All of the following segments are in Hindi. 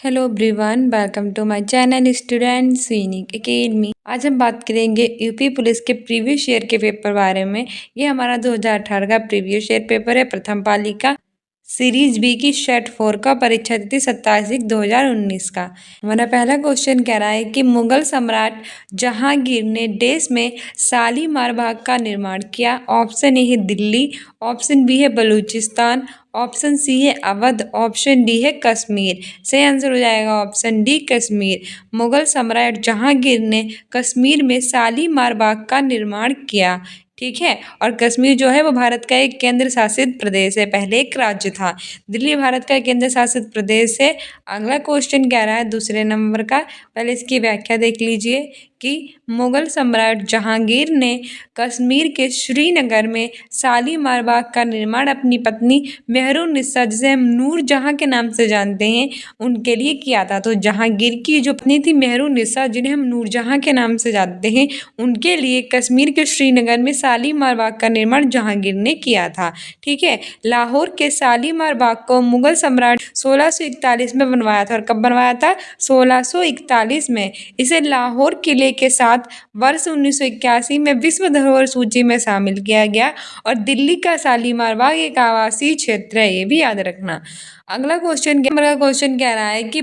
Hello everyone, welcome to my channel student Sainik academy. आज हम बात करेंगे यूपी पुलिस के प्रीवियस ईयर के पेपर बारे में। ये हमारा 2018 का प्रीवियस ईयर पेपर है, प्रथम पाली का सीरीज बी की सेट 4 का। परीक्षा तिथि 27/1/2019 का। हमारा पहला क्वेश्चन कह रहा है कि मुगल सम्राट जहांगीर ने देश में शालीमार बाग का निर्माण किया। ऑप्शन ए है दिल्ली, ऑप्शन बी है बलूचिस्तान, ऑप्शन सी है अवध, ऑप्शन डी है कश्मीर। सही आंसर हो जाएगा ऑप्शन डी कश्मीर। मुगल सम्राट जहांगीर ने कश्मीर में शालीमार बाग का निर्माण किया। ठीक है, और कश्मीर जो है वो भारत का एक केंद्र शासित प्रदेश है, पहले एक राज्य था। दिल्ली भारत का केंद्र शासित प्रदेश है। अगला क्वेश्चन कह रहा है दूसरे नंबर का, पहले इसकी व्याख्या देख लीजिए कि मुगल सम्राट जहांगीर ने कश्मीर के श्रीनगर में शालीमार बाग का निर्माण अपनी पत्नी मेहरुन्निसा, जिसे हम नूर जहां के नाम से जानते हैं, उनके लिए किया था। तो जहांगीर की जो पत्नी थी मेहरुन्निसा, जिन्हें हम नूर जहां के नाम से जानते हैं, उनके लिए कश्मीर के श्रीनगर में शालीमार बाग का निर्माण जहांगीर ने किया था। ठीक है, लाहौर के शालीमार बाग को मुगल सम्राट 1641 में बनवाया था। और कब बनवाया था? 1641 में। इसे लाहौर किले के साथ वर्ष 1981 में विश्व धरोहर सूची में शामिल किया गया। और दिल्ली का शालीमार बाग एक आवासीय क्षेत्र है, ये भी याद रखना। अगला क्वेश्चन कह रहा है कि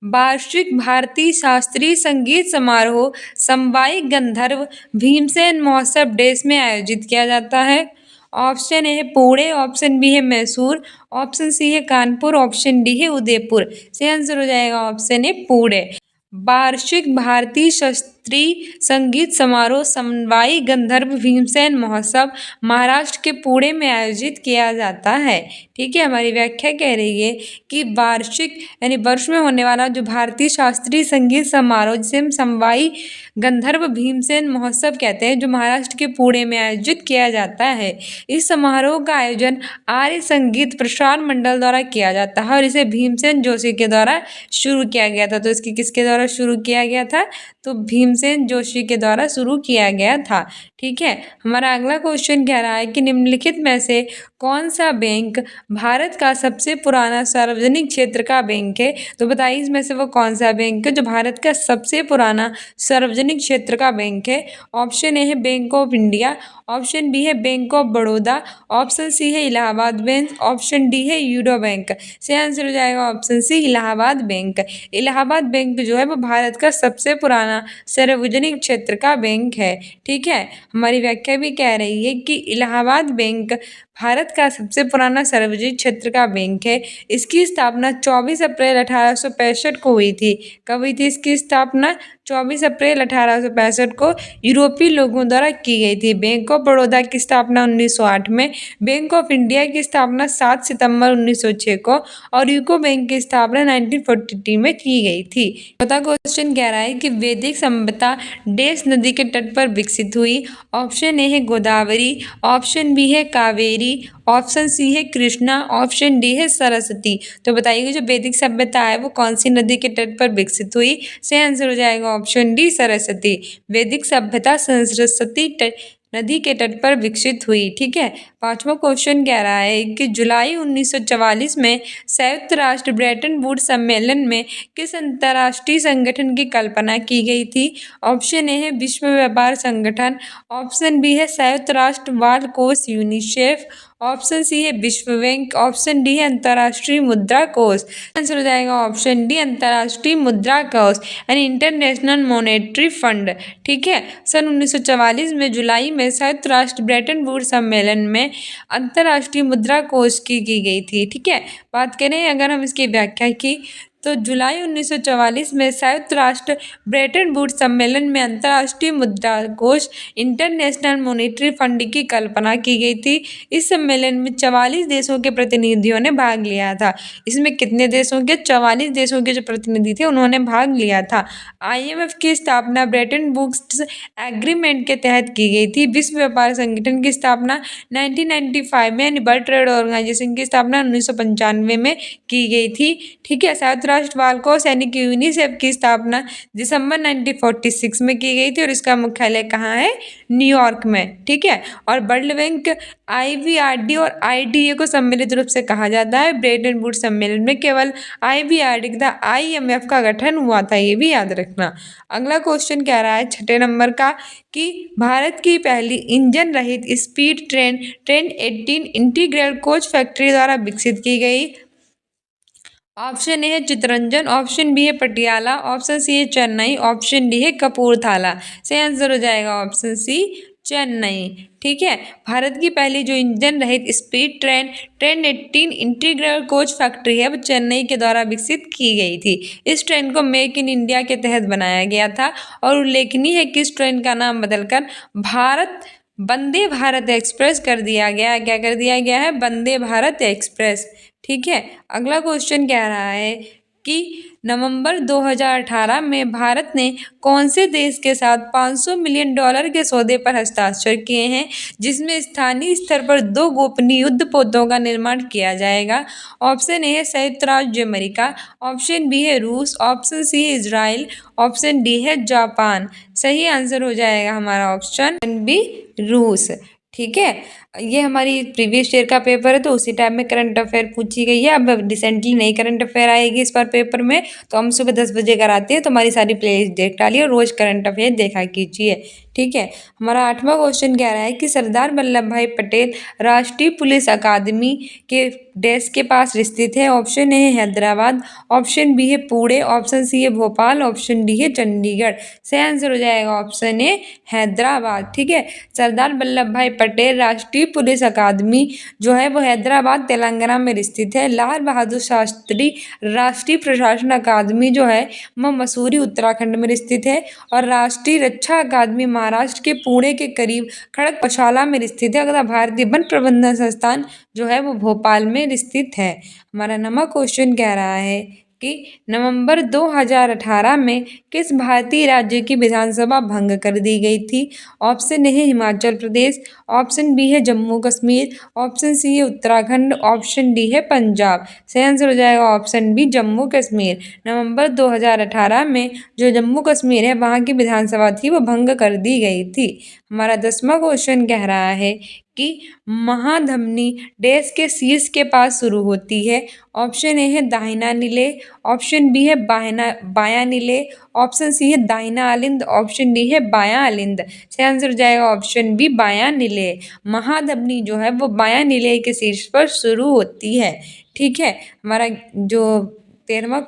वार्षिक भारतीय शास्त्रीय संगीत समारोह संवाई गंधर्व भीमसेन महोत्सव देश में आयोजित किया जाता है। ऑप्शन ए है पुणे, ऑप्शन बी है मैसूर, ऑप्शन सी है कानपुर, ऑप्शन डी है उदयपुर। सही आंसर हो जाएगा ऑप्शन ए पुणे। वार्षिक भारतीय शास्त्रीय संगीत समारोह समवाई गंधर्व भीमसेन महोत्सव महाराष्ट्र के पुणे में आयोजित किया जाता है। ठीक है, हमारी व्याख्या कह रही है कि वार्षिक यानी वर्ष में होने वाला जो भारतीय शास्त्रीय संगीत समारोह, जिसे हम समवाई गंधर्व भीमसेन महोत्सव कहते हैं, जो महाराष्ट्र के पुणे में आयोजित किया जाता है। इस समारोह का आयोजन आर्य संगीत प्रसार मंडल द्वारा किया जाता है और इसे भीमसेन जोशी के द्वारा शुरू किया गया था। तो इसकी किसके द्वारा शुरू किया गया था? तो भीमसेन जोशी के द्वारा शुरू किया गया था। ठीक है, हमारा अगला क्वेश्चन कह रहा है कि निम्नलिखित में से कौन सा बैंक भारत का सबसे पुराना सार्वजनिक क्षेत्र का बैंक है? तो बताइए इसमें से वो कौन सा बैंक है जो भारत का सबसे पुराना सार्वजनिक क्षेत्र का बैंक है? ऑप्शन ए है bank of India, option B है bank of Baroda, option C है इलाहाबाद बैंक, ऑप्शन डी है यूरो बैंक। सही आंसर हो जाएगा option C Allahabad bank. Allahabad bank जो है वो भारत का सबसे पुराना सार्वजनिक क्षेत्र का बैंक है। ठीक है, हमारी व्याख्या भी कह रही है कि इलाहाबाद बैंक भारत का सबसे पुराना सार्वजनिक क्षेत्र का बैंक है। इसकी स्थापना 24 अप्रैल 1865 को हुई थी। कब हुई थी इसकी स्थापना? 24 अप्रैल 1865 को यूरोपीय लोगों द्वारा की गई थी। बैंक ऑफ बड़ौदा की स्थापना 1908 में, बैंक ऑफ इंडिया की स्थापना 7 सितंबर 1906 को और यूको बैंक की स्थापना 1943 में की गई थी। चौथा क्वेश्चन कह रहा है कि वैदिक सभ्यता देश नदी के तट पर विकसित हुई। ऑप्शन ए है गोदावरी, ऑप्शन बी है कावेरी, ऑप्शन सी है कृष्णा, ऑप्शन डी है सरस्वती। तो बताइए जो वैदिक सभ्यता है वो कौन सी नदी के तट पर विकसित हुई? सही आंसर हो जाएगा ऑप्शन डी सरस्वती। वैदिक सभ्यता सरस्वती नदी के तट पर विकसित हुई। ठीक है, पांचवा क्वेश्चन कह रहा है कि जुलाई 1944 में संयुक्त राष्ट्र ब्रेटन वुड्स सम्मेलन में किस अंतर्राष्ट्रीय संगठन की कल्पना की गई थी? ऑप्शन ए है विश्व व्यापार संगठन, ऑप्शन बी है संयुक्त राष्ट्र बाल कोष यूनिसेफ, ऑप्शन सी है विश्व बैंक, ऑप्शन डी है अंतर्राष्ट्रीय मुद्रा कोष। आंसर हो जाएगा ऑप्शन डी अंतर्राष्ट्रीय मुद्रा कोष यानी इंटरनेशनल मॉनेटरी फंड। ठीक है, सन 1944 में जुलाई में संयुक्त राष्ट्र ब्रेटन वुड्स सम्मेलन में अंतर्राष्ट्रीय मुद्रा कोष की गई थी। ठीक है, बात करें अगर हम इसकी व्याख्या की तो जुलाई 1944 में संयुक्त राष्ट्र ब्रेटन वुड्स सम्मेलन में अंतर्राष्ट्रीय मुद्रा कोष इंटरनेशनल मॉनेटरी फंड की कल्पना की गई थी। इस सम्मेलन में 44 देशों के प्रतिनिधियों ने भाग लिया था। इसमें कितने देशों के? 44 देशों के जो प्रतिनिधि थे उन्होंने भाग लिया था। IMF की स्थापना ब्रेटन वुड्स एग्रीमेंट के तहत की गई थी। विश्व व्यापार संगठन की स्थापना 1995 में यानी वर्ल्ड ट्रेड ऑर्गेनाइजेशन की स्थापना 1995 में की गई थी। ठीक है, संयुक्त राष्ट्र बालकों सैनिक यूनिसेफ की स्थापना दिसंबर 1946 में की गई थी और इसका मुख्यालय कहाँ है? न्यूयॉर्क में। ठीक है। और वर्ल्ड बैंक, IBRD और IDA को सम्मिलित रूप से कहा जाता है। ब्रेटन वुड्स सम्मेलन में केवल IBRD तथा IMF का गठन हुआ था, ये भी याद रखना। अगला क्वेश्चन कह रहा है 6 नंबर का कि भारत की पहली इंजन रहित speed train train 18 integral coach factory द्वारा विकसित की गई। ऑप्शन ए है चितरंजन, ऑप्शन बी है पटियाला, ऑप्शन सी है चेन्नई, ऑप्शन डी है कपूरथला। सही आंसर हो जाएगा ऑप्शन सी चेन्नई। ठीक है। भारत की पहली जो इंजन रहित speed train train 18 integral coach factory है वो चेन्नई के द्वारा विकसित की गई थी। इस ट्रेन को मेक इन इंडिया के तहत बनाया गया था और उल्लेखनीय है कि इस ट्रेन का नाम बदलकर वंदे भारत एक्सप्रेस कर दिया गया। क्या कर दिया गया है? वंदे भारत एक्सप्रेस। ठीक है। अगला क्वेश्चन कह रहा है कि नवंबर 2018 में भारत ने कौन से देश के साथ $500 मिलियन के सौदे पर हस्ताक्षर किए हैं जिसमें स्थानीय स्तर पर 2 गोपनीय युद्ध पोतों का निर्माण किया जाएगा। ऑप्शन ए है संयुक्त राज्य अमेरिका, ऑप्शन बी है रूस, ऑप्शन सी है इजराइल, ऑप्शन डी है जापान। सही आंसर हो जाएगा हमारा ऑप्शन बी रूस। ठीक है। ये हमारी प्रीवियस ईयर का पेपर है तो उसी टाइम में करंट अफेयर पूछी गई है। अब रिसेंटली नई करंट अफेयर आएगी इस बार पेपर में, तो हम सुबह 10 बजे कराते हैं, तो हमारी सारी प्लेलिस्ट देख डालिए और रोज करंट अफेयर देखा कीजिए। ठीक है। हमारा 8वां क्वेश्चन कह रहा है कि सरदार वल्लभ भाई पटेल राष्ट्रीय पुलिस अकादमी के देश के पास स्थित है। ऑप्शन ए है हैदराबाद, ऑप्शन बी है पुणे, ऑप्शन सी है भोपाल, ऑप्शन डी है चंडीगढ़। सही आंसर हो जाएगा ऑप्शन ए हैदराबाद। ठीक है। सरदार वल्लभ भाई पटेल राष्ट्रीय पुलिस अकादमी जो है वो हैदराबाद तेलंगाना में स्थित है। लाल बहादुर शास्त्री राष्ट्रीय प्रशासन अकादमी जो है वह मसूरी उत्तराखंड में स्थित है और राष्ट्रीय रक्षा अकादमी महाराष्ट्र के पुणे के करीब खड़गपुर में स्थित है। अगला भारतीय वन प्रबंधन संस्थान जो है वो भोपाल में स्थित है। हमारा 9वां क्वेश्चन कह रहा है कि नवंबर 2018 में किस भारतीय राज्य की विधानसभा भंग कर दी गई थी। ऑप्शन ए है हिमाचल प्रदेश, ऑप्शन बी है जम्मू कश्मीर, ऑप्शन सी है उत्तराखंड, ऑप्शन डी है पंजाब। सही आंसर हो जाएगा ऑप्शन बी जम्मू कश्मीर। नवंबर 2018 में जो जम्मू कश्मीर है वहाँ की विधानसभा थी वो भंग कर दी गई थी। हमारा 10वां क्वेश्चन कह रहा है कि महाधमनी देश के शीर्ष के पास शुरू होती है। ऑप्शन ए है दाहिना नीले, ऑप्शन बी है बायां नीले, ऑप्शन सी है दाहिना अलिंद, ऑप्शन डी है बायां अलिंद। सही आंसर हो जाएगा ऑप्शन बी बायां नीले। महाधमनी जो है वो बायां नीले के शीर्ष पर शुरू होती है। ठीक है। हमारा जो 13वां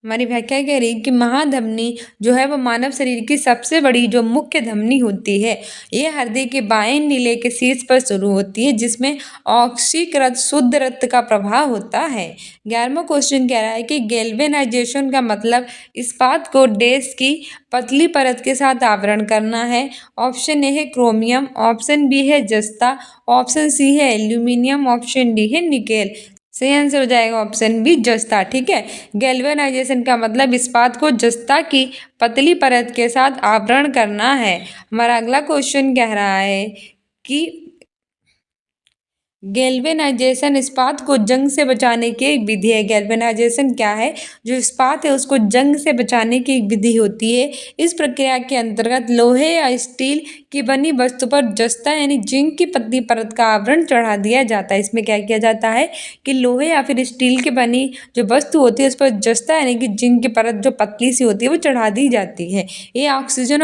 हमारी व्याख्या कह रही कि महाधमनी जो है वो मानव शरीर की सबसे बड़ी जो मुख्य धमनी होती है ये हृदय के बाएं नीले के शीर्ष पर शुरू होती है जिसमें ऑक्सीकृत शुद्ध रक्त का प्रवाह होता है। 11वां क्वेश्चन कह रहा है कि गैल्वेनाइजेशन का मतलब इस्पात को डैश की पतली परत के साथ आवरण करना है। ऑप्शन ए है क्रोमियम, ऑप्शन बी है जस्ता, ऑप्शन सी है एल्यूमिनियम, ऑप्शन डी है निकेल। सही आंसर हो जाएगा ऑप्शन बी जस्ता। ठीक है। गैल्वेनाइजेशन का मतलब इस्पात को जस्ता की पतली परत के साथ आवरण करना है। हमारा अगला क्वेश्चन कह रहा है कि गैल्वेनाइजेशन इस्पात को जंग से बचाने की एक विधि है। गैल्वेनाइजेशन क्या है? जो इस्पात है उसको जंग से बचाने की एक विधि होती है। इस प्रक्रिया के अंतर्गत लोहे या स्टील की बनी वस्तु पर जस्ता यानी जिंक की पतली परत का आवरण चढ़ा दिया जाता है। इसमें क्या किया जाता है कि लोहे या फिर स्टील की बनी जो वस्तु होती है उस पर जस्ता यानी कि जिंक की परत जो पतली सी होती है वो चढ़ा दी जाती है। ये ऑक्सीजन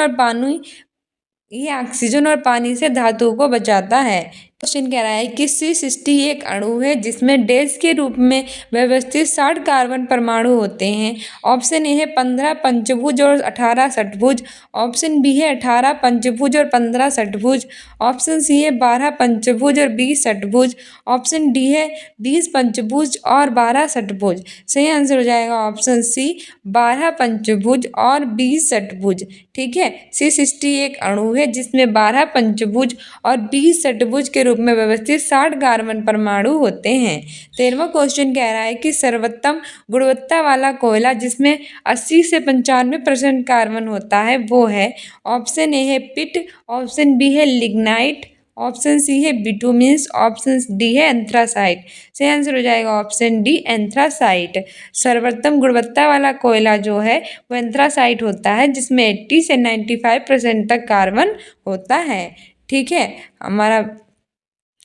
और पानी से धातुओं को बचाता है। क्वेश्चन कह रहा है कि C60 एक अणु है जिसमें डैश के रूप में व्यवस्थित 60 कार्बन परमाणु होते हैं। ऑप्शन ए है 15 पंचभुज और 18 षटभुज, ऑप्शन बी है 18 पंचभुज और 15 षटभुज, ऑप्शन सी है 12 पंचभुज और 20 षटभुज, ऑप्शन डी है 20 पंचभुज और 12 षटभुज। सही आंसर हो जाएगा ऑप्शन सी 12 पंचभुज और 20 षटभुज। ठीक है। C60 एक अणु है जिसमें 12 पंचभुज और 20 षटभुज के रूप में व्यवस्थित 60 कार्बन परमाणु होते हैं। 13वां क्वेश्चन कह रहा है कि सर्वोत्तम गुणवत्ता वाला कोयला जिसमें 80 से 95% कार्बन होता है वो है। ऑप्शन ए है पिट, ऑप्शन बी है लिग्नाइट, ऑप्शन सी है बिटुमिन्स, ऑप्शन डी है एंथ्रासाइट। सही आंसर हो जाएगा ऑप्शन डी एंथ्रासाइट। सर्वोत्तम गुणवत्ता वाला कोयला जो है वो एंथ्रासाइट होता है, जिसमें 80 से 95% तक कार्बन होता है। ठीक है, हमारा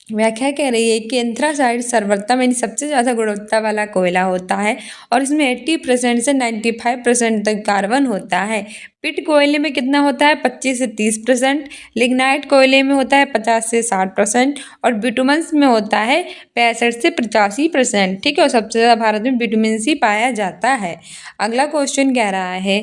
व्याख्या कह रही है कि एंथ्रासाइट सर्वोत्तम यानी सबसे ज़्यादा गुणवत्ता वाला कोयला होता है और इसमें 80% से 95% तक कार्बन होता है। पिट कोयले में कितना होता है? 25 से 30%। लिग्नाइट कोयले में होता है 50 से 60% और बिटुमन्स में होता है 65 से 85%। ठीक है, और सबसे ज़्यादा भारत में बिटुमिन्स ही पाया जाता है। अगला क्वेश्चन कह रहा है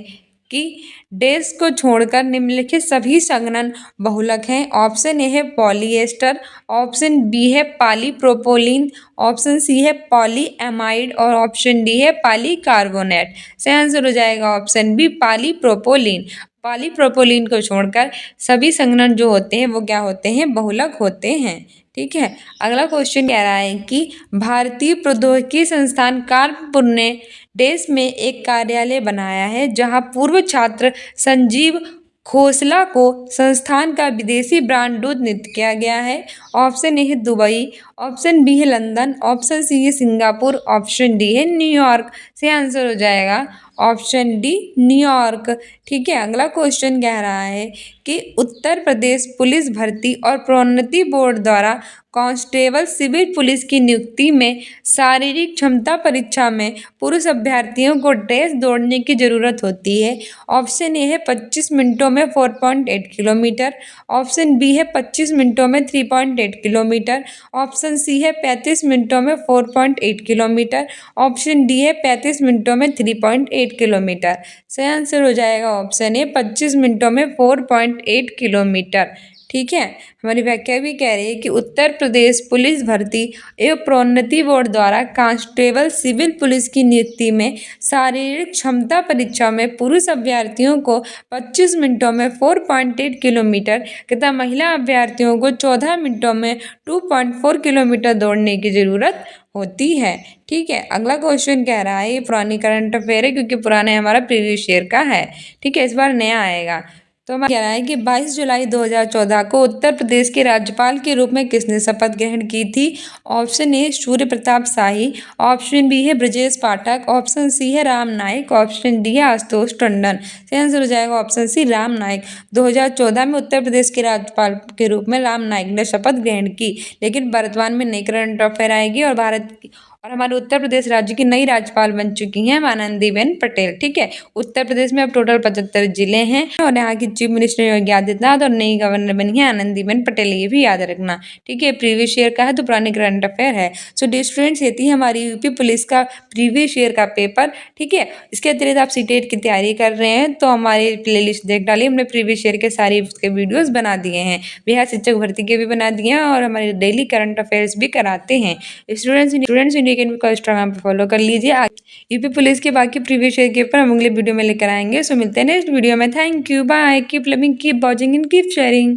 कि डैश को छोड़कर निम्नलिखित सभी संघनन बहुलक हैं। ऑप्शन ए है पॉलीएस्टर, ऑप्शन बी है पॉलीप्रोपोलीन, ऑप्शन सी है पॉलीएमाइड और ऑप्शन डी है पॉलीकार्बोनेट। सही आंसर हो जाएगा ऑप्शन बी पॉलीप्रोपोलीन। पॉलीप्रोपोलीन को छोड़कर सभी संघनन जो होते हैं वो क्या होते हैं? बहुलक होते हैं। ठीक है, अगला क्वेश्चन कह रहा है कि भारतीय प्रौद्योगिकी संस्थान कानपुर ने देश में एक कार्यालय बनाया है जहां पूर्व छात्र संजीव खोसला को संस्थान का विदेशी ब्रांड दूध नीति किया गया है। ऑप्शन ए है दुबई, ऑप्शन बी है लंदन, ऑप्शन सी है सिंगापुर, ऑप्शन डी है न्यूयॉर्क। से आंसर हो जाएगा ऑप्शन डी न्यूयॉर्क। ठीक है, अगला क्वेश्चन कह रहा है कि उत्तर प्रदेश पुलिस भर्ती और प्रोन्नति बोर्ड द्वारा कांस्टेबल सिविल पुलिस की नियुक्ति में शारीरिक क्षमता परीक्षा में पुरुष अभ्यर्थियों को डैश दौड़ने की जरूरत होती है। ऑप्शन ए है 25 मिनटों में 4.8 किलोमीटर, ऑप्शन बी है 25 मिनटों में 3.8 किलोमीटर, ऑप्शन सी है 35 मिनटों में 4.8 किलोमीटर, ऑप्शन डी है 35 मिनटों में 3.8 किलोमीटर। सही आंसर हो जाएगा ऑप्शन ए 25 मिनटों में 4.8 किलोमीटर। ठीक है, हमारी व्याख्या भी कह रही है कि उत्तर प्रदेश पुलिस भर्ती एवं प्रोन्नति बोर्ड द्वारा कांस्टेबल सिविल पुलिस की नियुक्ति में शारीरिक क्षमता परीक्षा में पुरुष अभ्यर्थियों को 25 मिनटों में 4.8 किलोमीटर तथा महिला अभ्यर्थियों को 14 मिनटों में 2.4 किलोमीटर दौड़ने की जरूरत होती है। ठीक है, अगला क्वेश्चन कह रहा है, ये पुरानी करंट अफेयर है क्योंकि पुराने हमारा प्रीवियस ईयर का है। ठीक है, इस बार नया आएगा। तो हमारा कह रहा है कि 22 जुलाई 2014 को उत्तर प्रदेश के राज्यपाल के रूप में किसने शपथ ग्रहण की थी? Option A Surya Pratap Shahi, option B है ब्रजेश पाठक, ऑप्शन सी है राम नाईक, ऑप्शन डी है आशुतोष टंडन। सही आंसर हो जाएगा ऑप्शन सी राम नाईक। 2014 में उत्तर प्रदेश के राज्यपाल के रूप में राम नाईक ने शपथ ग्रहण की। लेकिन वर्तमान में नई करंट अफेयर आएगी और हमारे उत्तर प्रदेश राज्य की नई राज्यपाल बन चुकी हैं आनंदीबेन पटेल। ठीक है, उत्तर प्रदेश में अब टोटल 75 जिले हैं और यहाँ की चीफ मिनिस्टर योगी आदित्यनाथ और नई गवर्नर बनी है आनंदीबेन पटेल, ये भी याद रखना। ठीक है, प्रीवियस ईयर का है तो पुरानी करंट अफेयर है। सो डियर स्टूडेंट्स, ये थी हमारी यूपी पुलिस का प्रीवियस ईयर का पेपर। ठीक है, इसके अतिरिक्त आप सीटेट की तैयारी कर रहे हैं तो हमारी प्ले लिस्ट देख डालिए, हमने प्रीवियस ईयर के सारे उसके वीडियोज़ बना दिए हैं। बिहार शिक्षक भर्ती के भी बना दिए हैं और हमारे डेली करंट अफेयर्स भी कराते हैं। स्टूडेंट्स इंडिया को इंस्टाग्राम पर फॉलो कर लीजिए। यूपी पुलिस के बाकी प्रीवियस ईयर के ऊपर हम अगले वीडियो में लेकर आएंगे। सो मिलते हैं नेक्स्ट वीडियो में। Thank you, bye, keep loving, keep watching and keep sharing.